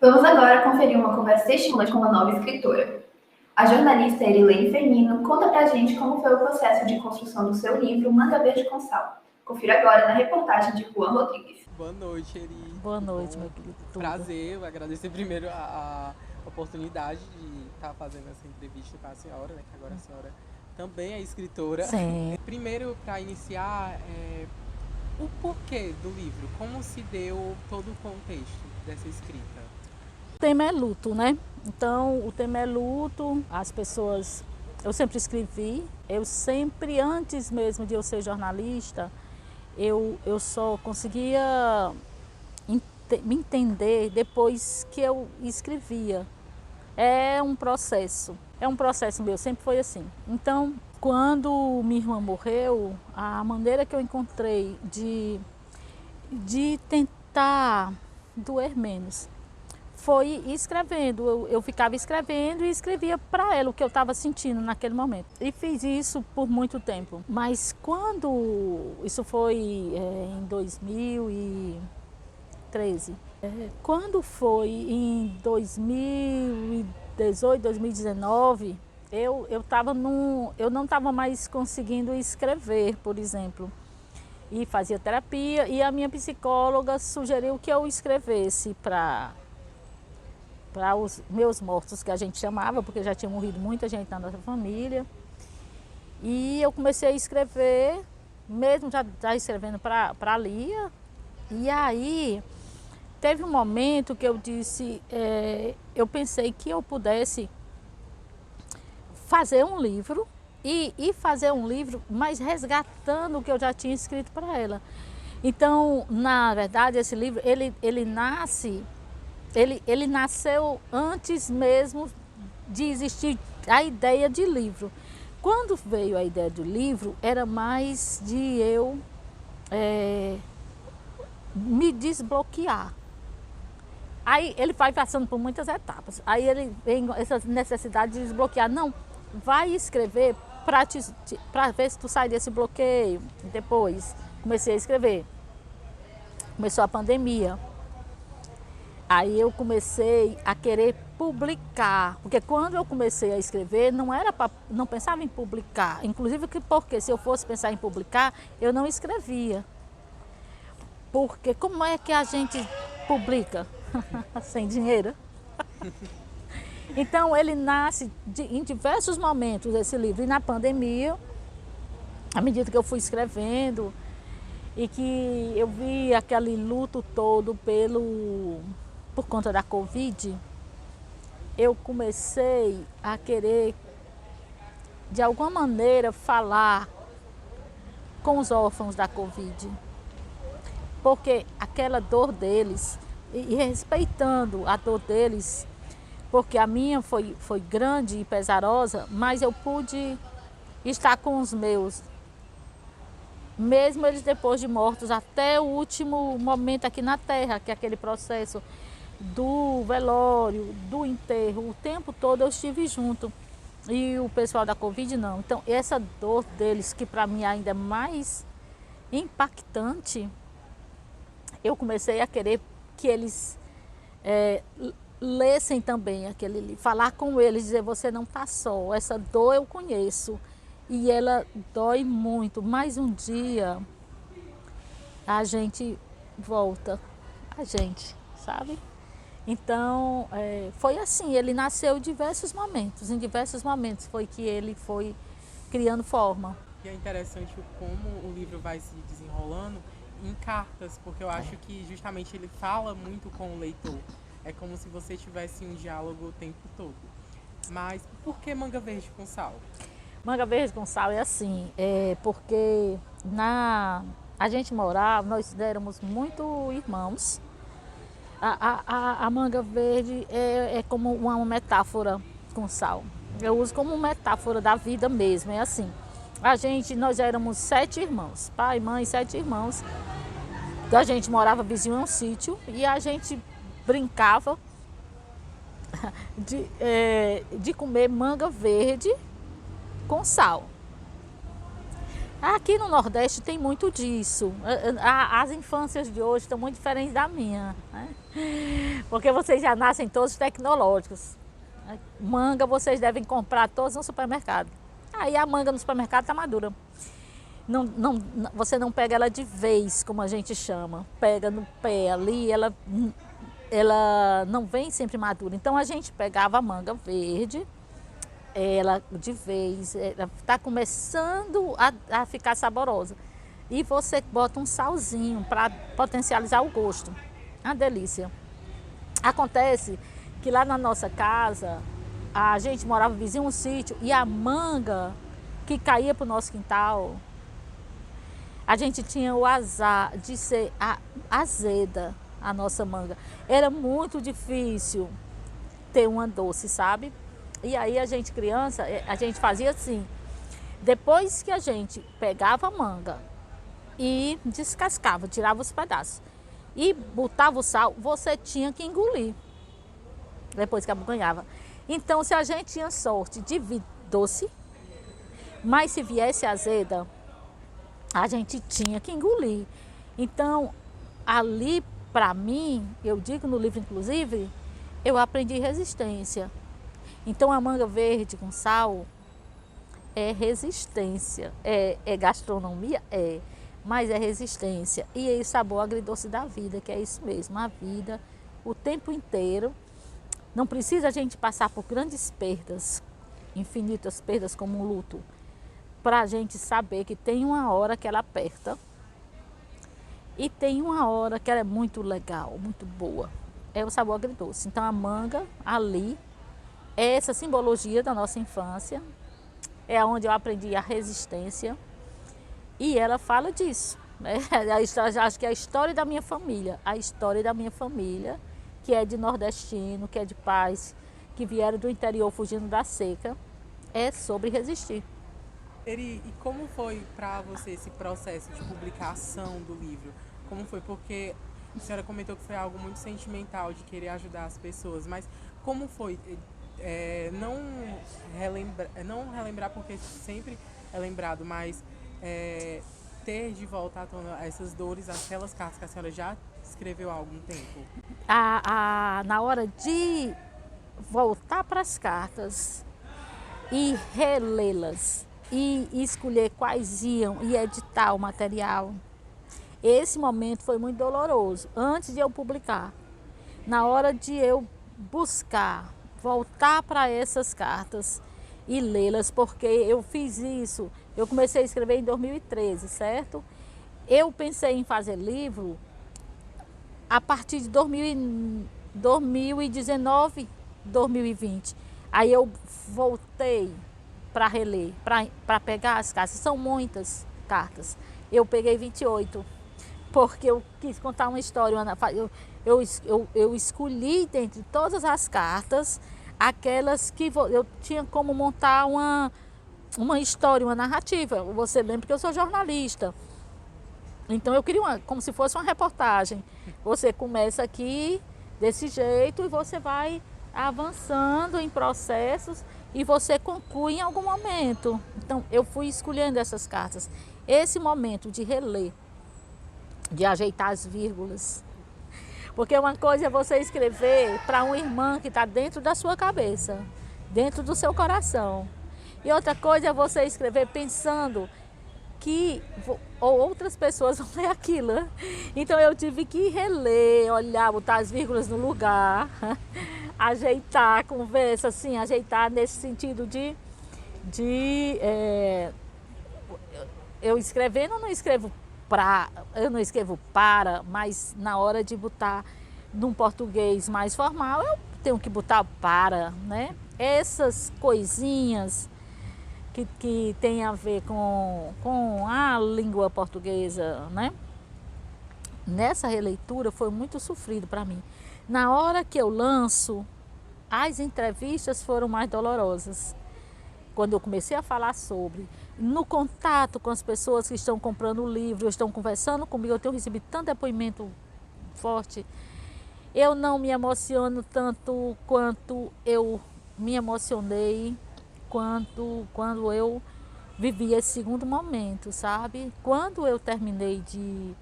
Vamos agora conferir uma conversa estimulante com uma nova escritora. A jornalista Erilene Firmino conta pra gente como foi o processo de construção do seu livro Manga Verde com Sal. Confira agora na reportagem de Juan Rodrigues. Boa noite, Eri. Boa Tudo noite, meu bom? querido. Tudo. Prazer, eu agradecer primeiro a oportunidade de estar fazendo essa entrevista com a senhora, né? Que agora a senhora também é escritora. Sim. Primeiro, para iniciar, o porquê do livro, como se deu todo o contexto dessa escrita? O tema é luto, né? Então, o tema é luto, as pessoas... Eu sempre escrevi, antes mesmo de eu ser jornalista, eu só conseguia me entender depois que eu escrevia. É um processo meu, sempre foi assim. Então, quando minha irmã morreu, a maneira que eu encontrei de tentar doer menos foi escrevendo. Eu ficava escrevendo e escrevia para ela o que eu estava sentindo naquele momento. E fiz isso por muito tempo. Mas quando isso foi em 2013, quando foi em 2018, 2019, eu não estava mais conseguindo escrever, por exemplo. E fazia terapia e a minha psicóloga sugeriu que eu escrevesse para os meus mortos, que a gente chamava, porque já tinha morrido muita gente na nossa família. E eu comecei a escrever, mesmo já escrevendo para a Lia. E aí teve um momento que eu disse, eu pensei que eu pudesse fazer um livro e fazer um livro, mas resgatando o que eu já tinha escrito para ela. Então, na verdade, esse livro, ele nasceu antes mesmo de existir a ideia de livro. Quando veio a ideia do livro, era mais de eu me desbloquear. Aí ele vai passando por muitas etapas. Aí ele vem essa necessidade de desbloquear. Não, vai escrever para ver se tu sai desse bloqueio. Depois comecei a escrever. Começou a pandemia. Aí eu comecei a querer publicar, porque quando eu comecei a escrever, não pensava em publicar. Inclusive porque se eu fosse pensar em publicar, eu não escrevia. Porque como é que a gente publica sem dinheiro? Então ele nasce em diversos momentos, esse livro. E na pandemia, à medida que eu fui escrevendo e que eu vi aquele luto todo por conta da Covid, eu comecei a querer, de alguma maneira, falar com os órfãos da Covid. Porque aquela dor deles, e respeitando a dor deles, porque a minha foi grande e pesarosa, mas eu pude estar com os meus, mesmo eles depois de mortos, até o último momento aqui na Terra, que é aquele processo do velório, do enterro, o tempo todo eu estive junto. E o pessoal da Covid não. Então essa dor deles, que para mim ainda é mais impactante, eu comecei a querer que eles lessem também aquele livro, falar com eles, dizer, você não está só, essa dor eu conheço e ela dói muito, mas um dia a gente volta, a gente, sabe? Então, foi assim, ele nasceu em diversos momentos foi que ele foi criando forma. E é interessante como o livro vai se desenrolando em cartas, porque eu acho que justamente ele fala muito com o leitor. É como se você tivesse um diálogo o tempo todo. Mas por que Manga Verde com Sal? Manga Verde com Sal é assim, porque a gente morava, nós éramos muito irmãos. A manga verde é como uma metáfora com sal. Eu uso como metáfora da vida mesmo, é assim. Nós éramos 7 irmãos, pai, mãe, 7 irmãos. A gente morava vizinho a um sítio e a gente brincava de comer manga verde com sal. Aqui no Nordeste tem muito disso. As infâncias de hoje estão muito diferentes da minha, né? Porque vocês já nascem todos tecnológicos. Manga vocês devem comprar todos no supermercado. Aí a manga no supermercado está madura. Você não pega ela de vez, como a gente chama. Pega no pé ali, ela não vem sempre madura. Então a gente pegava a manga verde, ela de vez, ela está começando a ficar saborosa. E você bota um salzinho para potencializar o gosto. Uma delícia. Acontece que lá na nossa casa, a gente morava vizinho um sítio e a manga que caía para o nosso quintal, a gente tinha o azar de ser azeda, a nossa manga. Era muito difícil ter uma doce, sabe? E aí a gente, criança, a gente fazia assim. Depois que a gente pegava a manga e descascava, tirava os pedaços e botava o sal, você tinha que engolir depois que abocanhava. Então, se a gente tinha sorte de vir doce, mas se viesse azeda, a gente tinha que engolir. Então, ali, para mim, eu digo no livro, inclusive, eu aprendi resistência. Então, a manga verde com sal é resistência. É gastronomia? É. Mas é resistência. E é o sabor agridoce da vida, que é isso mesmo. A vida, o tempo inteiro. Não precisa a gente passar por grandes perdas, infinitas perdas como um luto, para a gente saber que tem uma hora que ela aperta e tem uma hora que ela é muito legal, muito boa. É o sabor agridoce. Então a manga ali é essa simbologia da nossa infância, é onde eu aprendi a resistência e ela fala disso, né? Acho que é a história da minha família, que é de nordestino, que é de pais, que vieram do interior fugindo da seca, é sobre resistir. Eri, e como foi para você esse processo de publicação do livro? Como foi? Porque a senhora comentou que foi algo muito sentimental, de querer ajudar as pessoas, mas como foi? Não relembrar porque sempre é lembrado, mas ter de volta à tona essas dores, aquelas cartas que a senhora já escreveu há algum tempo? Na hora de voltar para as cartas e relê-las e escolher quais iam e editar o material, esse momento foi muito doloroso, antes de eu publicar. Na hora de eu buscar, voltar para essas cartas e lê-las, porque eu fiz isso, eu comecei a escrever em 2013, certo? Eu pensei em fazer livro a partir de 2019, 2020. Aí eu voltei para reler, para pegar as cartas. São muitas cartas. Eu peguei 28, porque eu quis contar uma história. Eu escolhi dentre todas as cartas aquelas que eu tinha como montar uma história, uma narrativa. Você lembra que eu sou jornalista. Então eu queria como se fosse uma reportagem. Você começa aqui desse jeito e você vai avançando em processos e você conclui em algum momento. Então eu fui escolhendo essas cartas. Esse momento de reler, de ajeitar as vírgulas. Porque uma coisa é você escrever para uma irmã que está dentro da sua cabeça, dentro do seu coração. E outra coisa é você escrever pensando que outras pessoas vão ler aquilo, né? Então eu tive que reler, olhar, botar as vírgulas no lugar, ajeitar a conversa, assim, ajeitar nesse sentido eu escrevendo, eu não escrevo para, mas na hora de botar num português mais formal, eu tenho que botar para, né? Essas coisinhas que tem a ver com a língua portuguesa, né? Nessa releitura foi muito sofrido para mim. Na hora que eu lanço, as entrevistas foram mais dolorosas. Quando eu comecei a falar sobre, no contato com as pessoas que estão comprando o livro, estão conversando comigo, eu tenho recebido tanto depoimento forte. Eu não me emociono tanto quanto eu me emocionei quando eu vivi esse segundo momento, sabe? Quando eu terminei de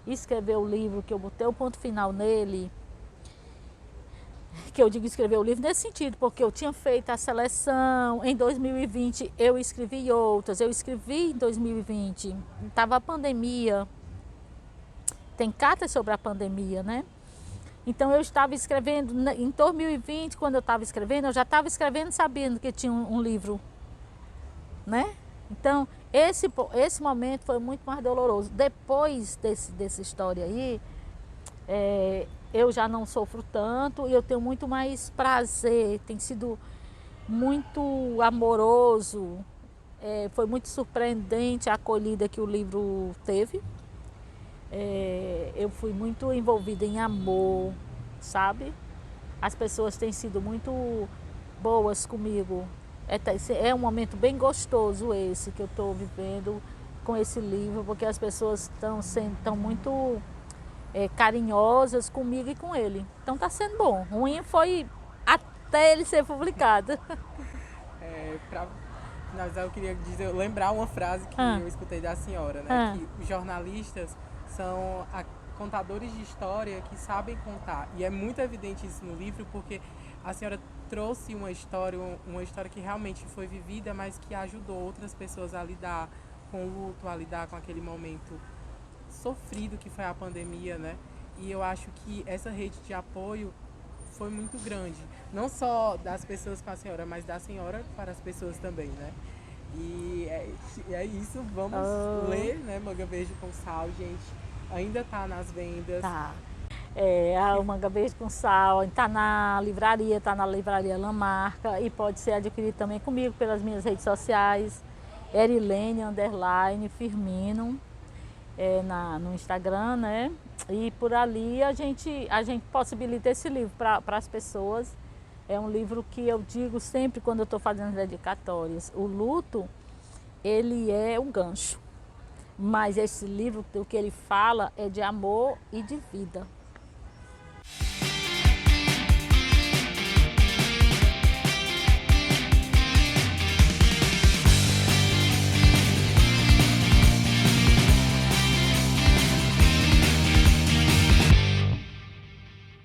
escrever o livro, que eu botei o ponto final nele, que eu digo escrever o livro nesse sentido, porque eu tinha feito a seleção, em 2020 eu escrevi outras, eu escrevi em 2020, estava a pandemia, tem cartas sobre a pandemia, né? Então eu estava escrevendo, em 2020, quando eu estava escrevendo, eu já estava escrevendo sabendo que tinha um livro, né? Então esse momento foi muito mais doloroso. Depois dessa história aí, eu já não sofro tanto e eu tenho muito mais prazer, tem sido muito amoroso, foi muito surpreendente a acolhida que o livro teve. Eu fui muito envolvida em amor, sabe? As pessoas têm sido muito boas comigo. É um momento bem gostoso esse que eu estou vivendo com esse livro, porque as pessoas estão muito carinhosas comigo e com ele. Então está sendo bom. Ruim foi até ele ser publicado. Para finalizar, eu queria lembrar uma frase que eu escutei da senhora, né? Que os jornalistas são contadores de história que sabem contar. E é muito evidente isso no livro, porque a senhora trouxe uma história que realmente foi vivida, mas que ajudou outras pessoas a lidar com o luto, a lidar com aquele momento sofrido que foi a pandemia, né? E eu acho que essa rede de apoio foi muito grande. Não só das pessoas com a senhora, mas da senhora para as pessoas também, né? E é isso, vamos ler, né? Manga Verde com Sal, gente. Ainda tá nas vendas. Tá. A Manga Verde com Sal está na livraria Lamarca e pode ser adquirido também comigo pelas minhas redes sociais, Erilene_Firmino, no Instagram, né? E por ali a gente possibilita esse livro para as pessoas. É um livro que eu digo sempre quando eu estou fazendo dedicatórias. O luto, ele é um gancho. Mas esse livro, o que ele fala é de amor e de vida.